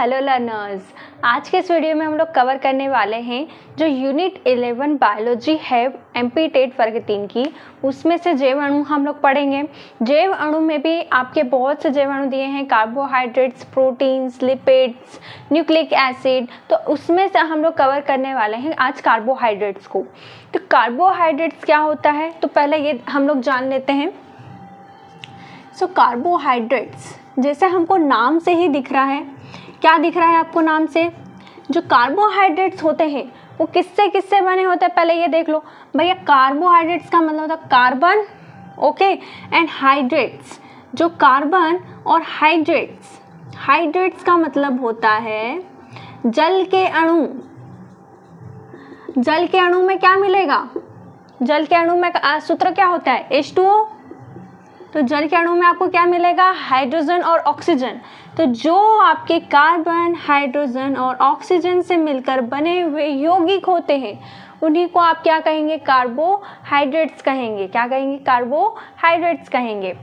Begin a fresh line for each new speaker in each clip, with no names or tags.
Hello learners, आज के इस वीडियो में हम लोग कवर करने वाले हैं जो यूनिट 11 बायोलॉजी है एमपी टेट वर्ग 3 की, उसमें से जैव अणु हम लोग पढ़ेंगे। जैव अणु में भी आपके बहुत से जैव अणु दिए हैं, carbohydrates, proteins, lipids, nucleic acid, तो उसमें से हम लोग कवर करने वाले हैं आज कार्बोहाइड्रेट्स को। तो कार्बोहाइड्रेट्स क्या होता है, तो पहले ये हम लोग जान लेते हैं। कार्बोहाइड्रेट्स जैसे हमको नाम से ही दिख रहा है, क्या दिख रहा है आपको नाम से, जो कार्बोहाइड्रेट्स होते हैं वो किससे किससे बने होते हैं, पहले ये देख लो भैया। कार्बोहाइड्रेट्स का मतलब होता है कार्बन, ओके, एंड हाइड्रेट्स, जो कार्बन और हाइड्रेट्स का मतलब होता है जल के अणु। जल के अणु में क्या मिलेगा, जल के अणु में सूत्र क्या होता है, H2O। तो जल के अणु में आपको क्या मिलेगा, हाइड्रोजन और ऑक्सीजन। तो जो आपके कार्बन, हाइड्रोजन और ऑक्सीजन से मिलकर बने हुए यौगिक होते हैं उन्हीं को आप क्या कहेंगे, कार्बोहाइड्रेट्स कहेंगे। क्या कहेंगे, कार्बोहाइड्रेट्स कहेंगे।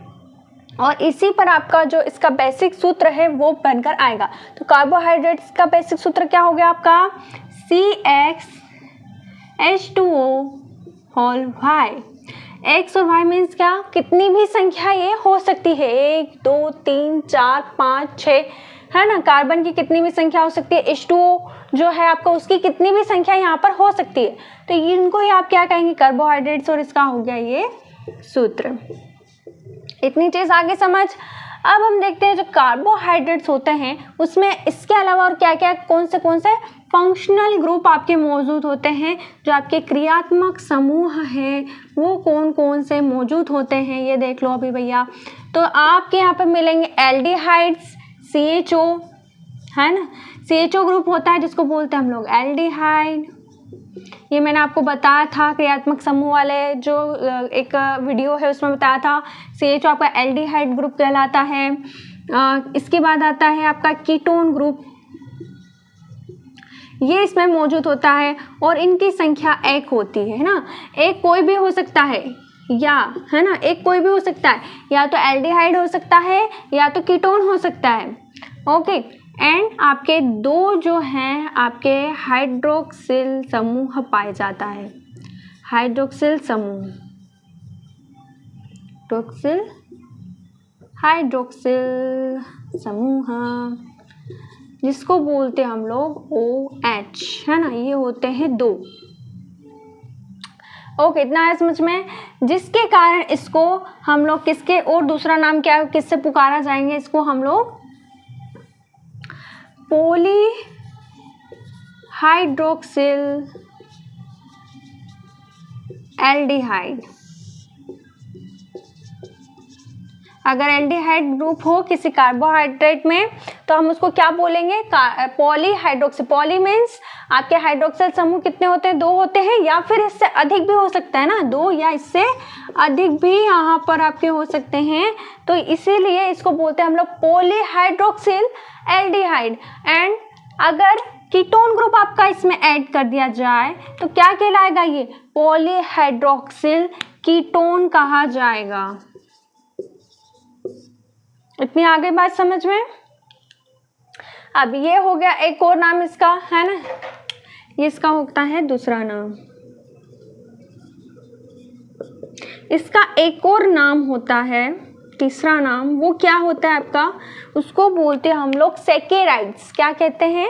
और इसी पर आपका जो इसका बेसिक सूत्र है वो बनकर आएगा। तो कार्बोहाइड्रेट्स का बेसिक सूत्र क्या हो गया आपका, CxH2O एक्स और वाई मीन्स क्या, कितनी भी संख्या ये हो सकती है, 1 2 3 4 5 6, है ना। कार्बन की कितनी भी संख्या हो सकती है, H2O जो है आपका उसकी कितनी भी संख्या यहाँ पर हो सकती है। तो इनको ही आप क्या कहेंगे, कार्बोहाइड्रेट्स, और इसका हो गया ये सूत्र। इतनी चीज़ आगे समझ। अब हम देखते हैं जो कार्बोहाइड्रेट्स होते हैं उसमें इसके अलावा और क्या क्या कौन से फंक्शनल ग्रुप आपके मौजूद होते हैं, जो आपके क्रियात्मक समूह है वो कौन कौन से मौजूद होते हैं, ये देख लो अभी भैया। तो आपके यहाँ पे मिलेंगे एल्डिहाइड्स, CHO, है ना, CHO ग्रुप होता है जिसको बोलते हैं हम लोग एल्डिहाइड। ये मैंने आपको बताया था क्रियात्मक समूह वाले जो एक वीडियो है उसमें बताया था। CHO आपका एल्डिहाइड ग्रुप कहलाता है। इसके बाद आता है आपका कीटोन ग्रुप, ये इसमें मौजूद होता है और इनकी संख्या 1 होती है ना। एक कोई भी हो सकता है, या है ना, एक कोई भी हो सकता है, या तो एल्डिहाइड हो सकता है या तो कीटोन हो सकता है, ओके। एंड आपके 2 जो हैं आपके हाइड्रोक्सिल समूह पाए जाता है, हाइड्रोक्सिल समूह, हाइड्रोक्सिल समूह जिसको बोलते हैं हम लोग OH, है ना, ये होते हैं 2, ओके। इतना है समझ में, जिसके कारण इसको हम लोग किसके और दूसरा नाम क्या किससे पुकारा जाएंगे, इसको हम लोग पॉलीहाइड्रोक्सिल एल्डिहाइड। अगर एल्डिहाइड ग्रुप हो किसी कार्बोहाइड्रेट में तो हम उसको क्या बोलेंगे, पॉलीहाइड्रोक्सिल। पॉली मीन्स आपके हाइड्रोक्सिल समूह कितने होते हैं, 2 होते हैं, या फिर इससे अधिक भी हो सकता है ना, 2 या इससे अधिक भी यहाँ पर आपके हो सकते हैं। तो इसीलिए इसको बोलते हैं हम लोग पॉलीहाइड्रोक्सिल एल्डिहाइड। एंड अगर कीटोन ग्रुप आपका इसमें ऐड कर दिया जाए तो क्या कहलाएगा, ये पॉलीहाइड्रोक्सिल कीटोन कहा जाएगा। इतनी आगे बात समझ में। अब ये हो गया एक और नाम इसका, है ना, ये इसका होता है दूसरा नाम। इसका एक और नाम होता है, तीसरा नाम, वो क्या होता है आपका, उसको बोलते हैं हम लोग सैकेराइड्स। क्या कहते हैं,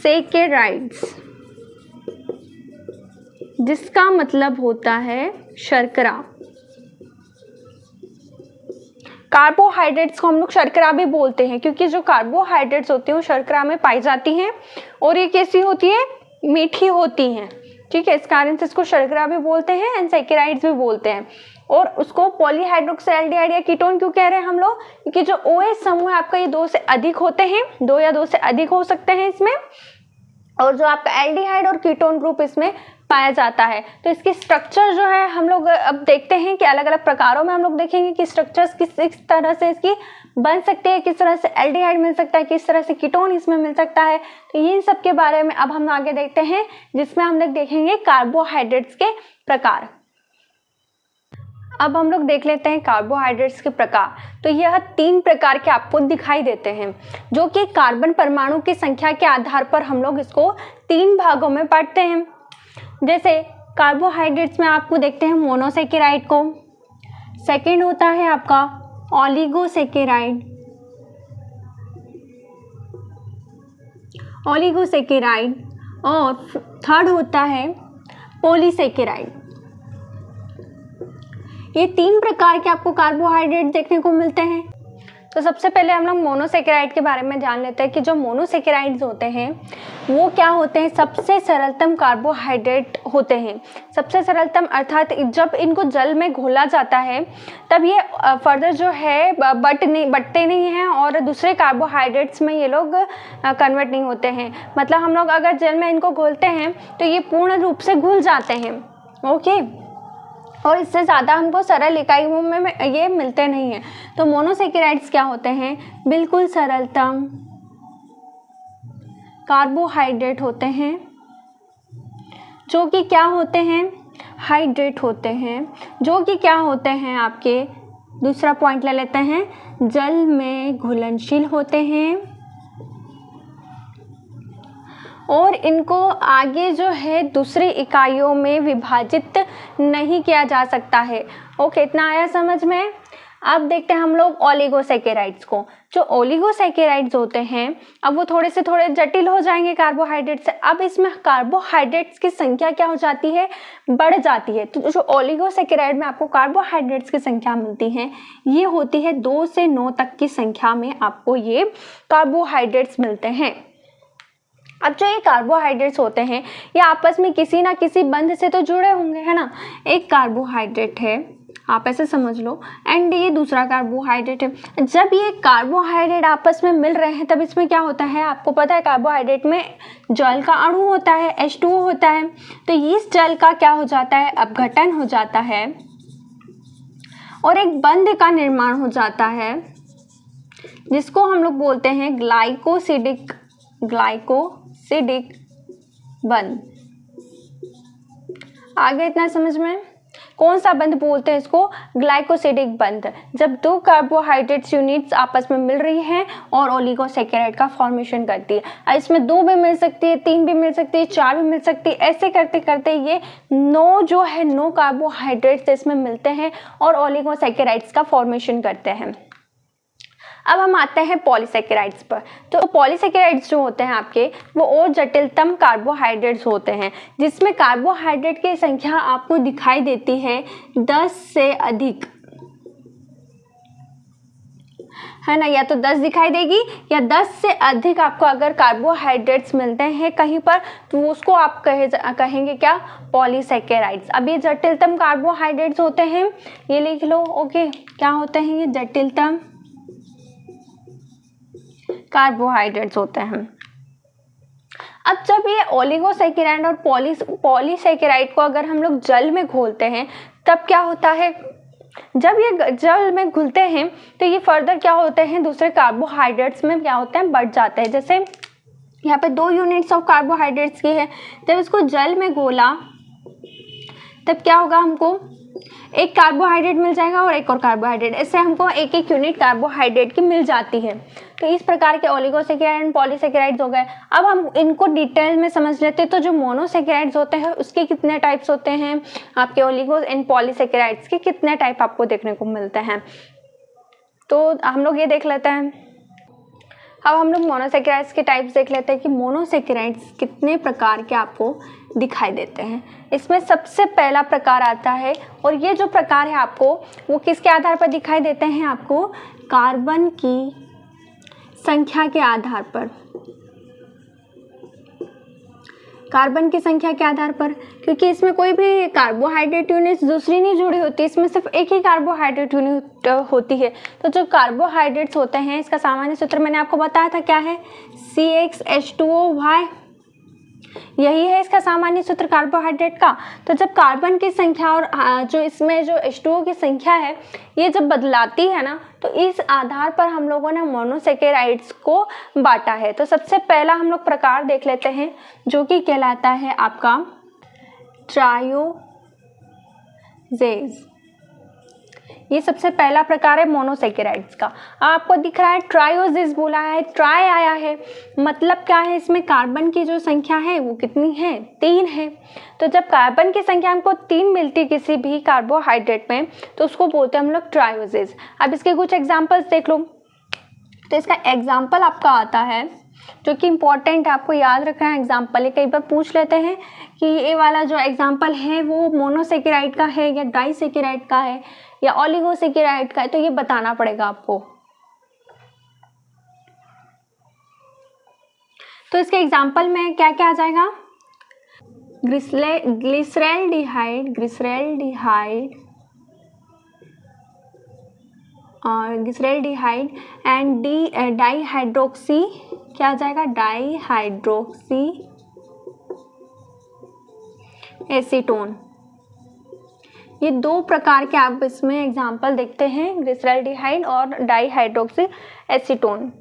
सैकेराइड्स, जिसका मतलब होता है शर्करा। कार्बोहाइड्रेट्स को हम लोग शर्करा भी बोलते हैं क्योंकि जो कार्बोहाइड्रेट्स होती हैं वो शर्करा में पाई जाती हैं और ये कैसी होती है, मीठी होती हैं, ठीक है। इस कारण से इसको शर्करा भी बोलते हैं एंड सैकेराइड्स भी बोलते हैं। और उसको पॉलीहाइड्रोक्सिल एल्डिहाइड या कीटोन क्यों कह रहे हैं हम लोग, क्योंकि जो OH समूह है आपका ये 2 से अधिक होते हैं, 2 या 2 से अधिक हो सकते हैं इसमें, और जो आपका एल्डिहाइड और कीटोन ग्रुप इसमें पाया जाता है। तो इसकी स्ट्रक्चर जो है हम लोग अब देखते हैं कि अलग अलग प्रकारों में हम लोग देखेंगे कि स्ट्रक्चर्स किस तरह से इसकी बन सकते हैं, किस तरह से एल्डिहाइड मिल सकता है, किस तरह से कीटोन इसमें मिल सकता है। तो इन सब के बारे में अब हम आगे देखते हैं, जिसमें हम लोग देखेंगे कार्बोहाइड्रेट्स के प्रकार। अब हम लोग देख लेते हैं कार्बोहाइड्रेट्स के प्रकार। तो यह 3 प्रकार के आपको दिखाई देते हैं, जो कि कार्बन परमाणु की संख्या के आधार पर हम लोग इसको 3 भागों में बांटते हैं। जैसे कार्बोहाइड्रेट्स में आपको देखते हैं मोनोसेकेराइड को, सेकंड होता है आपका ओलिगोसेकेराइड, और थर्ड होता है पॉलीसेकेराइड। ये 3 प्रकार के आपको कार्बोहाइड्रेट देखने को मिलते हैं। तो सबसे पहले हम लोग मोनोसेकेराइड के बारे में जान लेते हैं कि जो मोनोसेकेराइड्स होते हैं वो क्या होते हैं, सबसे सरलतम कार्बोहाइड्रेट होते हैं। सबसे सरलतम अर्थात जब इनको जल में घोला जाता है तब ये फर्दर जो है बटते नहीं हैं और दूसरे कार्बोहाइड्रेट्स में ये लोग कन्वर्ट नहीं होते हैं। मतलब हम लोग अगर जल में इनको घोलते हैं तो ये पूर्ण रूप से घुल जाते हैं। ओके, और इससे ज़्यादा हमको सरल इकाइयों में ये मिलते नहीं हैं। तो मोनोसेकेराइड्स क्या होते हैं, बिल्कुल सरलतम कार्बोहाइड्रेट होते हैं, जो कि क्या होते हैं, हाइड्रेट होते हैं, जो कि क्या होते हैं आपके, दूसरा पॉइंट ले लेते हैं, जल में घुलनशील होते हैं और इनको आगे जो है दूसरी इकाइयों में विभाजित नहीं किया जा सकता है। ओके, इतना आया समझ में। अब देखते हैं हम लोग ओलिगोसेकेराइड्स को। जो ओलिगोसेकेराइड्स होते हैं अब वो थोड़े जटिल हो जाएंगे कार्बोहाइड्रेट से। अब इसमें कार्बोहाइड्रेट्स की संख्या क्या हो जाती है, बढ़ जाती है। तो जो ओलिगोसेकेराइड में आपको कार्बोहाइड्रेट्स की संख्या मिलती है ये होती है 2 से 9 तक की संख्या में आपको ये कार्बोहाइड्रेट्स मिलते हैं। अब जो ये कार्बोहाइड्रेट्स होते हैं ये आपस में किसी ना किसी बंध से तो जुड़े होंगे, है ना। एक कार्बोहाइड्रेट है, आप ऐसे समझ लो, एंड ये दूसरा कार्बोहाइड्रेट है। जब ये कार्बोहाइड्रेट आपस में मिल रहे हैं तब इसमें क्या होता है, आपको पता है कार्बोहाइड्रेट में जल का अणु होता है, H2O होता है। तो इस जल का क्या हो जाता है, अपघटन हो जाता है और एक बंध का निर्माण हो जाता है जिसको हम लोग बोलते हैं ग्लाइकोसिडिक बंध। आगे इतना समझ में, कौन सा बंध बोलते हैं इसको, ग्लाइकोसिडिक बंध। जब 2 कार्बोहाइड्रेट्स यूनिट्स आपस में मिल रही हैं और ओलिगोसेकेराइड का फॉर्मेशन करती है। इसमें 2 भी मिल सकती है, 3 भी मिल सकती है, 4 भी मिल सकती है। ऐसे करते करते ये 9 कार्बोहाइड्रेट्स इसमें मिलते हैं और ओलिगोसेकेराइड्स का फॉर्मेशन करते हैं। अब हम आते हैं पॉलीसेकेराइड्स पर। तो पॉलीसेकेराइड्स जो होते हैं आपके वो और जटिलतम कार्बोहाइड्रेट्स होते हैं जिसमें कार्बोहाइड्रेट की संख्या आपको दिखाई देती है 10 से अधिक, है ना। या तो 10 दिखाई देगी या 10 से अधिक आपको अगर कार्बोहाइड्रेट्स मिलते हैं कहीं पर तो उसको आप कहेंगे क्या, पॉलीसेकेराइड्स। अब ये जटिलतम कार्बोहाइड्रेट्स होते हैं, ये लिख लो। ओके, क्या होते हैं ये, जटिलतम कार्बोहाइड्रेट्स होते हैं। अब जब ये ओलिगोसेकेराइड और पॉलीसेकेराइड को अगर हम लोग जल में घोलते हैं तब क्या होता है, जब ये जल में घुलते हैं तो ये फर्दर क्या होते हैं, दूसरे कार्बोहाइड्रेट्स में क्या होते हैं, बढ़ जाते हैं। जैसे यहाँ पे 2 यूनिट्स ऑफ कार्बोहाइड्रेट्स की है, जब इसको जल में घोला तब क्या होगा, हमको एक कार्बोहाइड्रेट मिल जाएगा और एक और कार्बोहाइड्रेट, इससे हमको एक यूनिट कार्बोहाइड्रेट की मिल जाती है। तो इस प्रकार के ओलिगोसेकेराइड एंड पॉलीसेकेराइड्स हो गए। अब हम इनको डिटेल में समझ लेते हैं। तो जो मोनोसेकेराइड्स होते हैं उसके कितने टाइप्स होते हैं, आपके ओलिगो एंड पॉलीसेकेराइड्स के कितने टाइप आपको देखने को मिलते हैं, तो हम लोग ये देख लेते हैं। अब हम लोग मोनोसेकेराइड्स के टाइप्स देख लेते हैं कि मोनोसेकेराइड्स कितने प्रकार के आपको दिखाई देते हैं। इसमें सबसे पहला प्रकार आता है, और ये जो प्रकार है आपको वो किसके आधार पर दिखाई देते हैं, आपको कार्बन की संख्या के आधार पर। कार्बन की संख्या के आधार पर, क्योंकि इसमें कोई भी कार्बोहाइड्रेट यूनिट दूसरी नहीं जुड़ी होती, इसमें सिर्फ एक ही कार्बोहाइड्रेट यूनिट होती है। तो जो कार्बोहाइड्रेट्स होते हैं इसका सामान्य सूत्र मैंने आपको बताया था, क्या है, CxH2O, यही है इसका सामान्य सूत्र कार्बोहाइड्रेट का। तो जब कार्बन की संख्या और जो इसमें जो H2O की संख्या है ये जब बदलाती है ना, तो इस आधार पर हम लोगों ने मोनोसेकेराइड्स को बांटा है। तो सबसे पहला हम लोग प्रकार देख लेते हैं जो कि कहलाता है आपका ट्रायोजेज। ये सबसे पहला प्रकार है मोनोसेकेराइड्स का। आपको दिख रहा है ट्रायोसिस बोला है, ट्राई आया है, मतलब क्या है, इसमें कार्बन की जो संख्या है वो कितनी है, 3 है। तो जब कार्बन की संख्या हमको 3 मिलती है किसी भी कार्बोहाइड्रेट में तो उसको बोलते हैं हम लोग ट्रायोसिस। अब इसके कुछ एग्जाम्पल्स देख लो। तो इसका एग्जाम्पल आपका आता है जो कि इम्पॉर्टेंट आपको याद रखना है एग्जाम्पल, ये कई बार पूछ लेते हैं कि ये वाला जो एग्जाम्पल है वो मोनोसेकेराइड का है या डाइसेकेराइड का है या ओलिगोसेकेराइड का है, तो ये बताना पड़ेगा आपको। तो इसके एग्जाम्पल में क्या क्या आ जाएगा, ग्लिसरैल्डिहाइड और ग्लिसरैल्डिहाइड एंड डाईहाइड्रोक्सी, क्या आ जाएगा, डाईहाइड्रोक्सी एसीटोन। ये 2 प्रकार के आप इसमें एग्जाम्पल देखते हैं, ग्लिसरैल्डिहाइड और डाईहाइड्रोक्सी एसीटोन।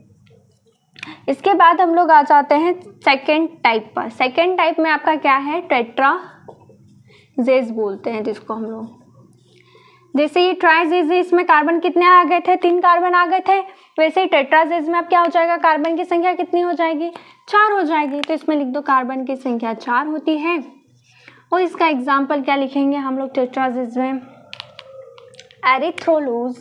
इसके बाद हम लोग आ जाते हैं सेकेंड टाइप पर। सेकेंड टाइप में आपका क्या है, टेट्राजेज बोलते हैं जिसको हम लोग। जैसे ये ट्राइजेज, इसमें कार्बन कितने आ गए थे, 3 कार्बन आ गए थे, वैसे ही टेट्राजेज में अब क्या हो जाएगा, कार्बन की संख्या कितनी हो जाएगी, 4 हो जाएगी। तो इसमें लिख दो कार्बन की संख्या 4 होती है। और इसका एग्जाम्पल क्या लिखेंगे हम लोग टेट्राजेज में, एरिथ्रोलोज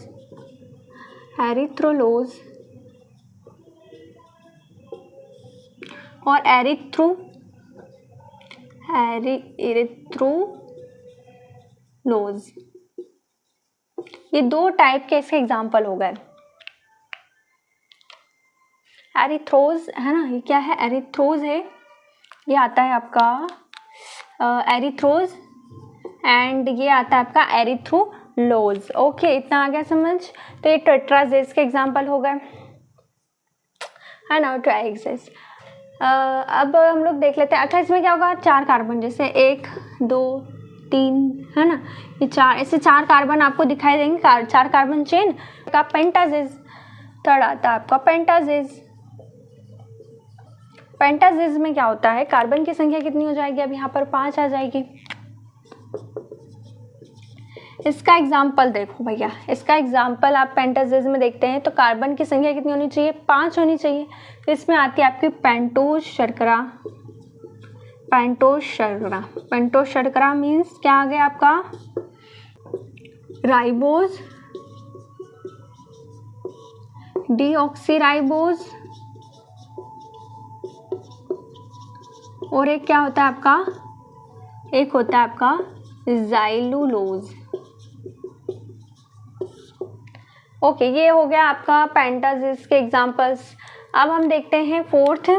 और एरिथ्रोलोज। ये 2 टाइप के इसके एग्जाम्पल हो गए। एरिथ्रोज है ना, ये क्या है, एरिथ्रोज है, ये आता है आपका एरिथ्रोज एंड ये आता है आपका एरिथ्रोलोज। ओके, इतना आ गया समझ। तो ये टेट्राजेज के एग्जाम्पल हो गए, है ना, ट्राइजेज। अब हम लोग देख लेते हैं। अच्छा, इसमें क्या होगा, 4 कार्बन, जैसे 1 2 3 है ना, ये 4, ऐसे 4 कार्बन आपको दिखाई देंगे, 4 कार्बन चेन का पेंटाजेज। थर्ड आता है आपका पेंटाजेज। पेंटाजेज में क्या होता है, कार्बन की संख्या कितनी हो जाएगी, अब यहाँ पर 5 आ जाएगी। इसका एग्जाम्पल देखो भैया, इसका एग्जाम्पल आप पेंटाजेज में देखते हैं तो कार्बन की संख्या कितनी होनी चाहिए, 5 होनी चाहिए। तो इसमें आती है आपकी पेंटोज शर्करा मीन्स क्या आ गया आपका, राइबोज, डीऑक्सीराइबोज और एक क्या होता है आपका, एक होता है आपका ज़ाइलुलोज। ओके, ये हो गया आपका पेंटाजेज के एग्जाम्पल्स। अब हम देखते हैं फोर्थ,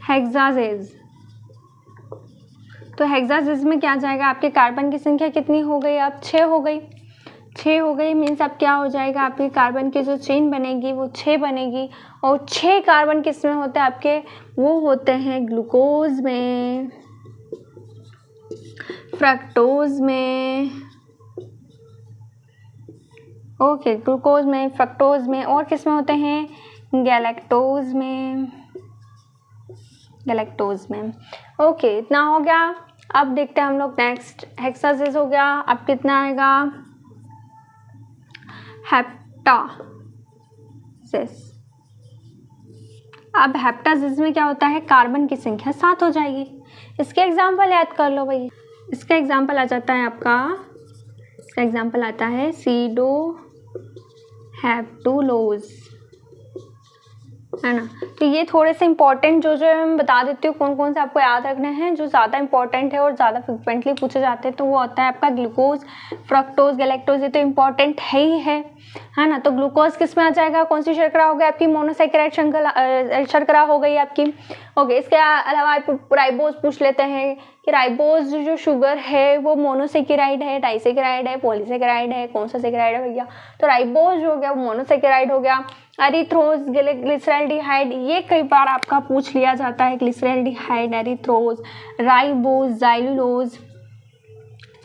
हेक्साजेज। तो हेक्साजेज में क्या जाएगा, आपके कार्बन की संख्या कितनी हो गई, अब 6 हो गई। 6 हो गई मीन्स अब क्या हो जाएगा, आपकी कार्बन की जो चेन बनेगी वो 6 बनेगी। और 6 कार्बन किस में होते हैं आपके, वो होते हैं ग्लूकोज में, फ्रक्टोज में, ओके, ग्लूकोज में, फ्रक्टोज में, और किस में होते हैं, गैलेक्टोज में। ओके, इतना हो गया। अब देखते हैं हम लोग नेक्स्ट, हेक्साजेज हो गया, अब कितना आएगा, हेप्टाजेज। अब हेप्टाजेज में क्या होता है, कार्बन की संख्या 7 हो जाएगी। इसके एग्जाम्पल याद कर लो भाई। इसका एग्जाम्पल आ जाता है आपका, इसका एग्जाम्पल आता है सीडो हेप्टुलोज, है ना। तो ये थोड़े से इंपॉर्टेंट जो मैं बता देती हूँ, कौन कौन से आपको याद रखने हैं जो ज़्यादा इंपॉर्टेंट है और ज़्यादा फ्रिक्वेंटली पूछे जाते हैं। तो वो होता है आपका ग्लूकोज, फ्रक्टोज, गैलेक्टोज, ये तो इम्पॉर्टेंट है ही है ना। तो ग्लूकोज किस में आ जाएगा, कौन सी शर्करा हो गई आपकी, मोनोसेकेराइड शर्करा हो गई आपकी। ओके, इसके अलावा आप राइबोज पूछ लेते हैं कि राइबोज जो शुगर है वो मोनोसेकेराइड है, डाइसेकेराइड है, पॉलीसेकेराइड है, कौन सा सेकेराइड है भैया। तो राइबोज हो गया वो मोनोसेकेराइड हो गया। एरिथ्रोज, ग्लिसरैल्डिहाइड, ये कई बार आपका पूछ लिया जाता है, ग्लिसरैल्डिहाइड, एरिथ्रोज, राइबोज, ज़ाइलुलोज।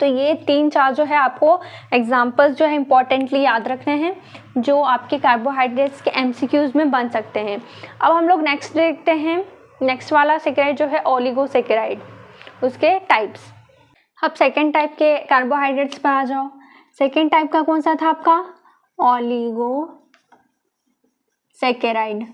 तो ये 3-4 जो है आपको एग्जाम्पल्स जो है इंपॉर्टेंटली याद रखने हैं, जो आपके कार्बोहाइड्रेट्स के एमसीक्यूज में बन सकते हैं। अब हम लोग नेक्स्ट देखते हैं, नेक्स्ट वाला सेकेराइड जो है ओलिगोसेकेराइड, उसके टाइप्स। अब सेकेंड टाइप के कार्बोहाइड्रेट्स पर आ जाओ। सेकेंड टाइप का कौन सा था आपका? ओलिगोसैकेराइड।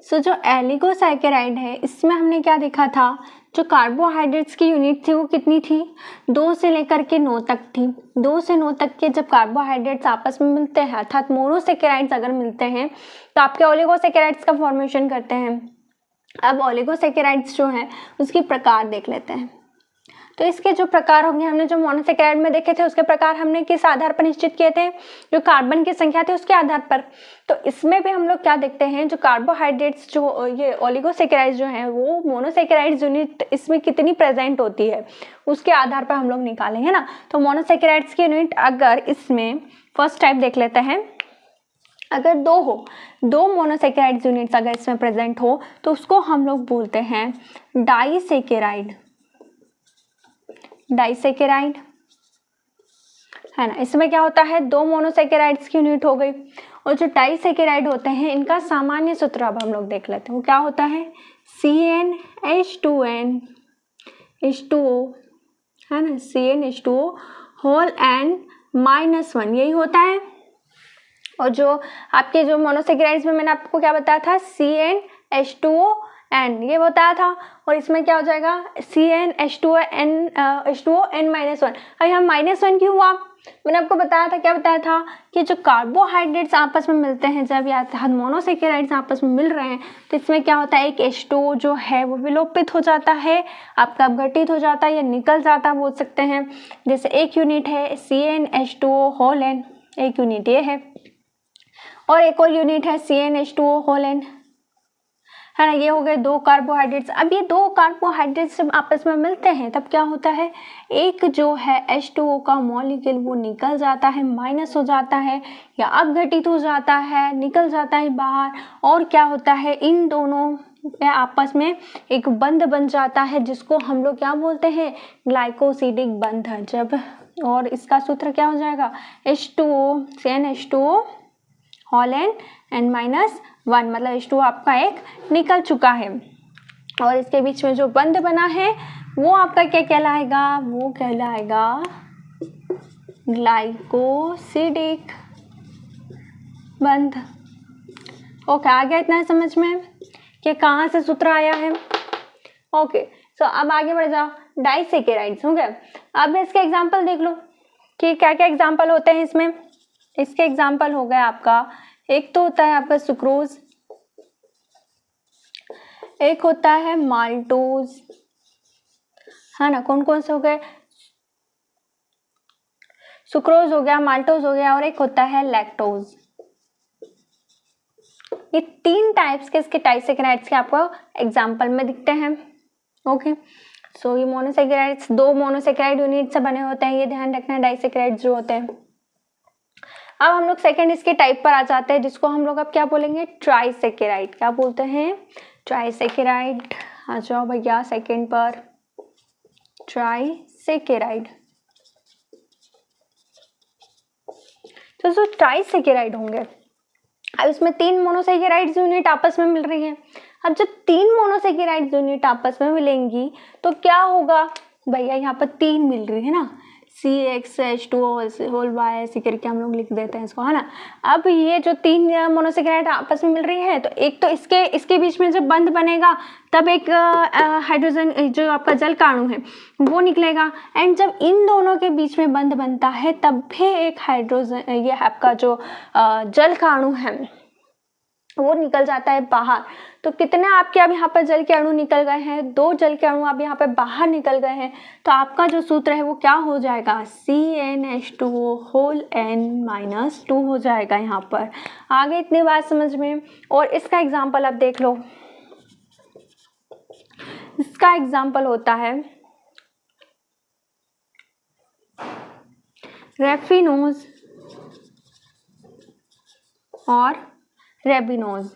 सो जो एलिगोसैकेराइड है इसमें हमने क्या देखा था, जो कार्बोहाइड्रेट्स की यूनिट थी वो कितनी थी? 2 से लेकर के 9 तक थी। 2 से 9 तक के जब कार्बोहाइड्रेट्स आपस में मिलते हैं अर्थात मोनोसैकेराइड्स अगर मिलते हैं तो आपके ओलिगोसैकेराइड्स का फॉर्मेशन करते हैं। अब ओलिगोसैकेराइड्स जो है उसकी प्रकार देख लेते हैं। तो इसके जो प्रकार होंगे, हमने जो मोनोसैकेराइड में देखे थे उसके प्रकार हमने किस आधार पर निश्चित किए थे? जो कार्बन की संख्या थी उसके आधार पर। तो इसमें भी हम लोग क्या देखते हैं, जो कार्बोहाइड्रेट्स जो ये ओलिगोसैकेराइड्स जो हैं वो मोनोसैकेराइड्स यूनिट इसमें कितनी प्रेजेंट होती है उसके आधार पर हम लोग निकालेंगे ना। तो मोनोसैकेराइड्स की यूनिट अगर इसमें फर्स्ट टाइप देख लेते हैं, अगर 2 मोनोसैकेराइड्स यूनिट्स अगर इसमें प्रेजेंट हो तो उसको हम लोग बोलते हैं डाइसैकेराइड। डाइसैकेराइड है ना। इसमें क्या होता है, 2 मोनोसैकेराइड्स की यूनिट हो गई। और जो डाइसैकेराइड होते हैं इनका सामान्य सूत्र अब हम लोग देख लेते हैं। वो क्या होता है? CnH2n H2O है ना, CnH2O होल n -1 यही होता है। और जो आपके जो मोनोसैकेराइड्स में मैंने आपको क्या बताया था, CnH2n ये बताया था। और इसमें क्या हो जाएगा, CnH2n -1। अब यहाँ -1 क्यों हुआ? मैंने आपको बताया था, क्या बताया था कि जो कार्बोहाइड्रेट्स आपस में मिलते हैं, जब या मोनोसैकेराइड्स आपस में मिल रहे हैं तो इसमें क्या होता है, एक H2O जो है वो विलोपित हो जाता है, आपका अपघटित हो जाता है या निकल जाता बोल सकते हैं। जैसे एक यूनिट है CnH2O होल n, एक यूनिट ये है, और एक और यूनिट है CnH2O होल n है ना। ये हो गए 2 कार्बोहाइड्रेट्स। अब ये 2 कार्बोहाइड्रेट्स जब आपस में मिलते हैं तब क्या होता है, एक जो है H2O का मॉलिक्यूल वो निकल जाता है, माइनस हो जाता है या अपघटित हो जाता है, निकल जाता है बाहर। और क्या होता है, इन दोनों आपस में एक बंध बन जाता है जिसको हम लोग क्या बोलते हैं, ग्लाइकोसिडिक बंध। जब और इसका सूत्र क्या हो जाएगा, H2O CnH2O होल n -1 मतलब H2O आपका एक निकल चुका है। और इसके बीच में जो बंध बना है वो आपका क्या कहलाएगा, वो कहलाएगा ग्लाइकोसिडिक बंध। ओके, आ गया इतना समझ में कि कहाँ से सूत्र आया है। ओके, सो अब आगे बढ़ जाओ, डाइसैकेराइड्स हो गया। अब इसके एग्जाम्पल देख लो कि क्या क्या एग्जाम्पल होते हैं इसमें। इसके एग्जाम्पल हो गए आपका, एक तो होता है आपका सुक्रोज, एक होता है माल्टोज है ना। कौन कौन से हो गए, सुक्रोज हो गया, माल्टोज हो गया, और एक होता है लैक्टोज। ये 3 टाइप्स के इसके डाइसैकेराइड्स के आपको एग्जाम्पल में दिखते हैं। ओके, सो ये मोनोसैकेराइड्स 2 मोनोसैकेराइड यूनिट से बने होते हैं, ये ध्यान रखना है डाइसैकेराइड्स जो होते हैं। अब हम लोग सेकंड इसके टाइप पर आ जाते हैं, जिसको हम लोग अब क्या बोलेंगे, ट्राइसैकेराइड। क्या बोलते हैं, ट्राइसैकेराइड। आ जाओ भैया सेकंड पर, ट्राइसैकेराइड। तो जो ट्राइसैकेराइड होंगे, अब इसमें 3 मोनोसैकेराइड्स यूनिट आपस में मिल रही है। अब जब 3 मोनोसैकेराइड्स यूनिट आपस में मिलेंगी तो क्या होगा भैया, यहाँ पर 3 मिल रही है ना, CxH2O होल y ऐसे करके हम लोग लिख देते हैं इसको है ना। अब ये जो 3 मोनोसैकेराइड आपस में मिल रही है तो एक तो इसके बीच में जब बंध बनेगा तब एक हाइड्रोजन जो आपका जल का अणु है वो निकलेगा। एंड जब इन दोनों के बीच में बंध बनता है तब भी एक हाइड्रोजन, ये आपका जो जल का अणु है वो निकल जाता है बाहर। तो कितने आपके अब यहाँ पर जल के अणु निकल गए हैं, 2 जल के अणु अब यहाँ पे बाहर निकल गए हैं। तो आपका जो सूत्र है वो क्या हो जाएगा, CnH2O होल n -2 हो जाएगा यहाँ पर। आगे इतनी बात समझ में। और इसका एग्जाम्पल अब देख लो, इसका एग्जाम्पल होता है रेफिनोज और रेबिनोज।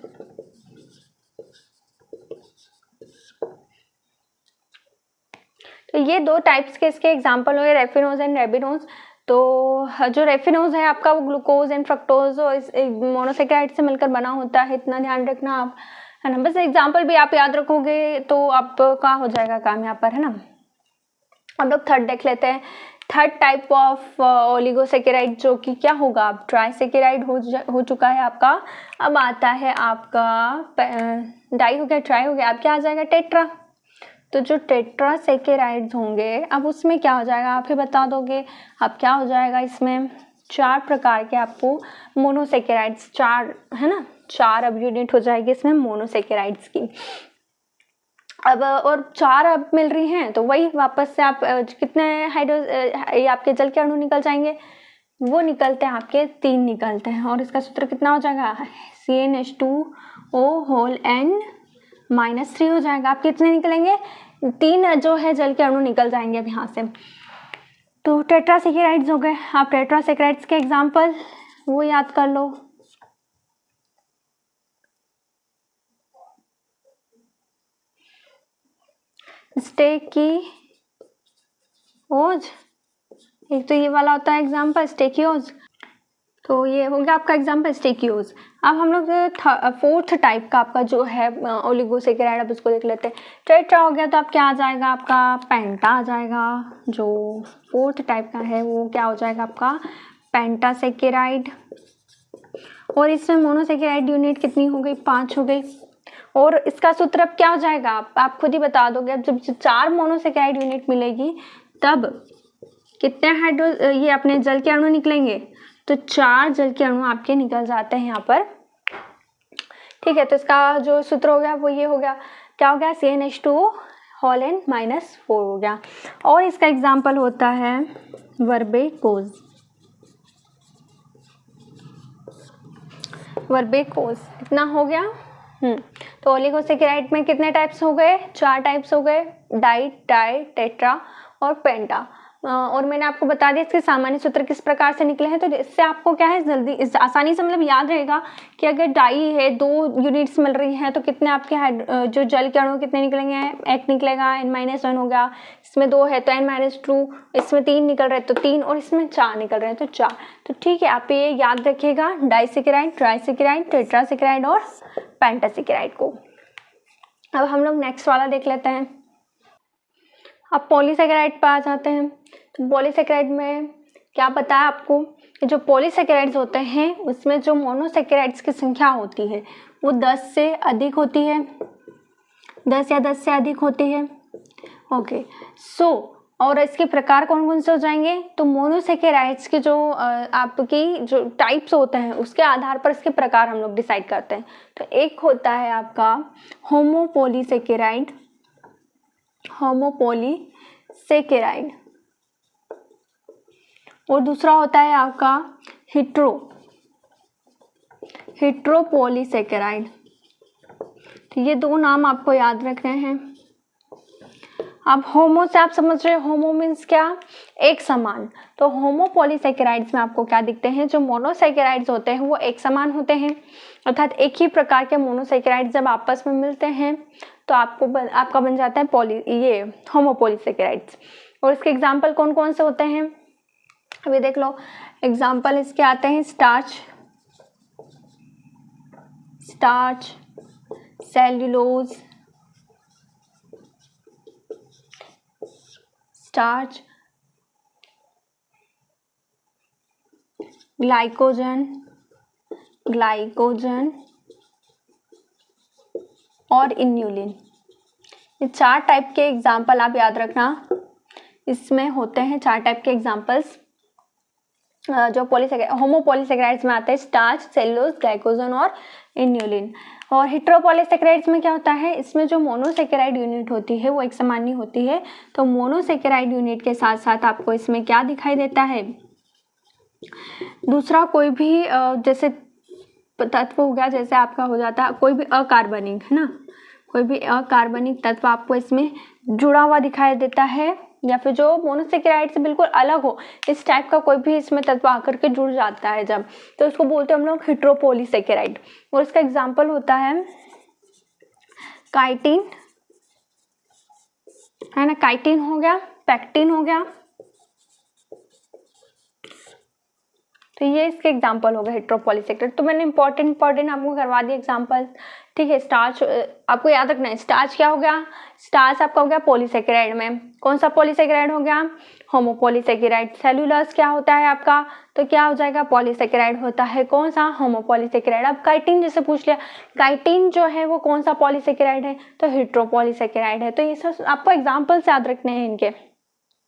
तो ये 2 टाइप्स के इसके एग्जाम्पल हुए, रेफिनोज एंड रेबिनोज। तो जो रेफिनोज है आपका वो ग्लूकोज एंड फ्रक्टोज और मोनोसैकेराइड से मिलकर बना होता है, इतना ध्यान रखना आप है ना। बस एग्जाम्पल भी आप याद रखोगे तो आपका हो जाएगा काम यहाँ पर है ना। हम लोग थर्ड देख लेते हैं, थर्ड टाइप ऑफ ओलिगोसेकेराइड जो कि क्या होगा, अब ट्राइसेकेराइड हो चुका है आपका। अब आता है आपका डाई हो गया, ट्राई हो गया, अब क्या आ जाएगा, टेट्रा। तो जो टेट्रासेकेराइड्स होंगे अब उसमें क्या हो जाएगा, आप ही बता दोगे। अब क्या हो जाएगा, इसमें 4 प्रकार के आपको मोनोसेकेराइड्स, 4 है ना, 4 अब यूनिट हो जाएगी इसमें मोनोसेकेराइड्स की। अब और 4 अब मिल रही हैं तो वही वापस से आप कितने ये आपके जल के अणु निकल जाएंगे, वो निकलते हैं आपके 3 निकलते हैं। और इसका सूत्र कितना हो जाएगा, CnH2O होल n -3 हो जाएगा। आप कितने निकलेंगे, 3 जो है जल के अणु निकल जाएंगे अब यहाँ से। तो टेट्रासेकेराइड्स हो गए। आप टेट्रासेकेराइड्स के एग्जाम्पल वो याद कर लो। स्टेकियोज, एक तो ये वाला होता है एग्जाम्पल स्टेकियोज, तो ये हो गया आपका एग्जाम्पल स्टेकियोज। अब हम लोग 4th टाइप का आपका जो है ओलिगोसेकेराइड, अब इसको देख लेते हैं। टेट्रा हो गया तो अब क्या आ जाएगा आपका, पेंटा आ जाएगा। जो 4th टाइप का है वो क्या हो जाएगा आपका, पेंटासेकेराइड। और इसमें मोनोसेकेराइड यूनिट कितनी हो गई, 5 हो गई। और इसका सूत्र अब क्या हो जाएगा, आप खुद ही बता दोगे। अब जब 4 मोनोसेकेराइड यूनिट मिलेगी तब कितने हाइड्रो ये अपने जल के अणु निकलेंगे, तो 4 जल के अणु आपके निकल जाते हैं यहाँ पर। ठीक है, तो इसका जो सूत्र हो गया वो ये हो गया, क्या हो गया, CnH2 होल n -4 हो गया। और इसका एग्जाम्पल होता है वर्बेकोज। वर्बेकोज इतना हो गया। तो ओलिगोसेकेराइड में कितने टाइप्स हो गए, 4 टाइप्स हो गए, डाई, टाई, टेट्रा और पेंटा। और मैंने आपको बता दिया इसके सामान्य सूत्र किस प्रकार से निकले हैं। तो इससे आपको क्या है, जल्दी आसानी से मतलब याद रहेगा कि अगर डाई है 2 यूनिट्स मिल रही हैं तो कितने आपके जो जल के अणु कितने निकलेंगे, 1 निकलेगा, n-1 हो गया। इसमें 2 है तो n-2, इसमें 3 निकल रहे तो 3, और इसमें 4 निकल रहे हैं तो 4। तो ठीक है, आप ये याद रखिएगा, डाइसेकेराइड, ट्राइसेकेराइड, टेट्रासेकेराइड और पेंटासेकेराइड को। अब हम लोग नेक्स्ट वाला देख लेते हैं। अब पॉलीसेकेराइड पर आ जाते हैं। तो पॉलीसेकेराइड में क्या पता है आपको कि जो पॉलीसेकेराइड्स होते हैं उसमें जो मोनोसेकेराइड्स की संख्या होती है वो 10 से अधिक होती है, 10 या 10 से अधिक होती है। ओके, सो और इसके प्रकार कौन कौन से हो जाएंगे, तो मोनोसेकेराइड्स के जो आपकी जो टाइप्स होते हैं उसके आधार पर इसके प्रकार हम लोग डिसाइड करते हैं। तो एक होता है आपका होमोपॉलीसेकेराइड, होमोपॉलीसेकेराइड, और दूसरा होता है आपका हेट्रोपॉलीसेकेराइड। तो ये 2 नाम आपको याद रखने हैं। अब होमो से आप समझ रहे हो, होमो मीन्स क्या, एक समान। तो होमोपॉलीसेकेराइड्स में आपको क्या दिखते हैं, जो मोनोसेकेराइड्स होते हैं वो एक समान होते हैं, अर्थात एक ही प्रकार के मोनोसेकेराइड्स जब आपस में मिलते हैं तो आपका बन जाता है ये होमोपॉलीसेकेराइड्स। और इसके एग्जाम्पल कौन कौन से होते हैं, अभी देख लो। एग्जाम्पल इसके आते हैं स्टार्च, सेल्यूलोज, स्टार्च, ग्लाइकोजन और इन्यूलिन। ये 4 टाइप के एग्जाम्पल आप याद रखना, इसमें होते हैं 4 टाइप के एग्जाम्पल्स जो होमोपॉलीसेकेराइड्स में आते हैं, स्टार्च, सेल्यूलोज, ग्लाइकोजन और इन्यूलिन। और हेट्रोपॉलीसेकेराइड्स में क्या होता है, इसमें जो मोनोसेकेराइड यूनिट होती है वो एक समान नहीं होती है। तो मोनोसेकेराइड यूनिट के साथ साथ आपको इसमें क्या दिखाई देता है, दूसरा कोई भी जैसे तत्व हो गया, जैसे आपका हो जाता है कोई भी अकार्बनिक, है ना, कोई भी अकार्बनिक तत्व आपको इसमें जुड़ा हुआ दिखाई देता है, या फिर जो मोनोसेकेराइड से बिल्कुल अलग हो, इस टाइप का कोई भी इसमें तत्व आकर के जुड़ जाता है जब, तो उसको बोलते हैं हम लोग हेट्रोपॉलीसेकेराइड। और इसका एग्जाम्पल होता है काइटिन, है ना, काइटिन हो गया, पेक्टिन हो गया। तो ये इसके एग्जाम्पल हो गए हेट्रोपॉलीसेकेराइड। तो मैंने इंपॉर्टेंट आपको करवा दिए एग्जाम्पल। ठीक है, स्टार्च आपको याद रखना है, स्टार्च क्या हो गया, स्टार्च आपका हो गया पॉलीसेकेराइड में, कौन सा पॉलीसेकेराइड हो गया, होमोपॉलीसेकेराइड। सेलुलोज क्या होता है आपका, तो क्या हो जाएगा, पॉलीसेकेराइड होता है। कौन सा, होमोपॉलीसेकेराइड। अब काइटिन जैसे पूछ लिया, काइटिन जो है वो कौन सा पॉलीसेकेराइड है, तो हेट्रोपॉलीसेकेराइड है। तो ये सब आपको एग्जाम्पल्स याद रखने हैं इनके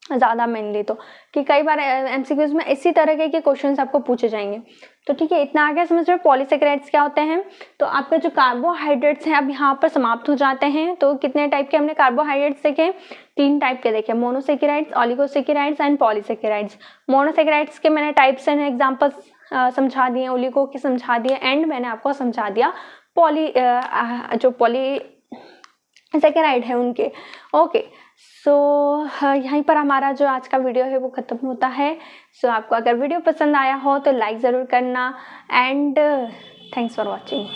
ज़्यादा मेनली, तो कि कई बार एमसीक्यूज में इसी तरह के क्वेश्चंस आपको पूछे जाएंगे। तो ठीक है, इतना आगे समझ रहे हो पॉलीसेकेराइड्स क्या होते हैं। तो आपके जो कार्बोहाइड्रेट्स हैं अब यहाँ पर समाप्त हो जाते हैं। तो कितने टाइप के हमने कार्बोहाइड्रेट्स देखे, 3 टाइप के देखे, monosaccharides, oligosaccharides and polysaccharides. Monosaccharides के मैंने टाइप्स एंड एग्जाम्पल्स समझा दिए, ओलिगो के समझा दिए, एंड मैंने आपको समझा दिया जो पॉलीसेकेराइड है उनके। ओके, सो यहीं पर हमारा जो आज का वीडियो है वो ख़त्म होता है। सो आपको अगर वीडियो पसंद आया हो तो लाइक ज़रूर करना, एंड थैंक्स फॉर वॉचिंग।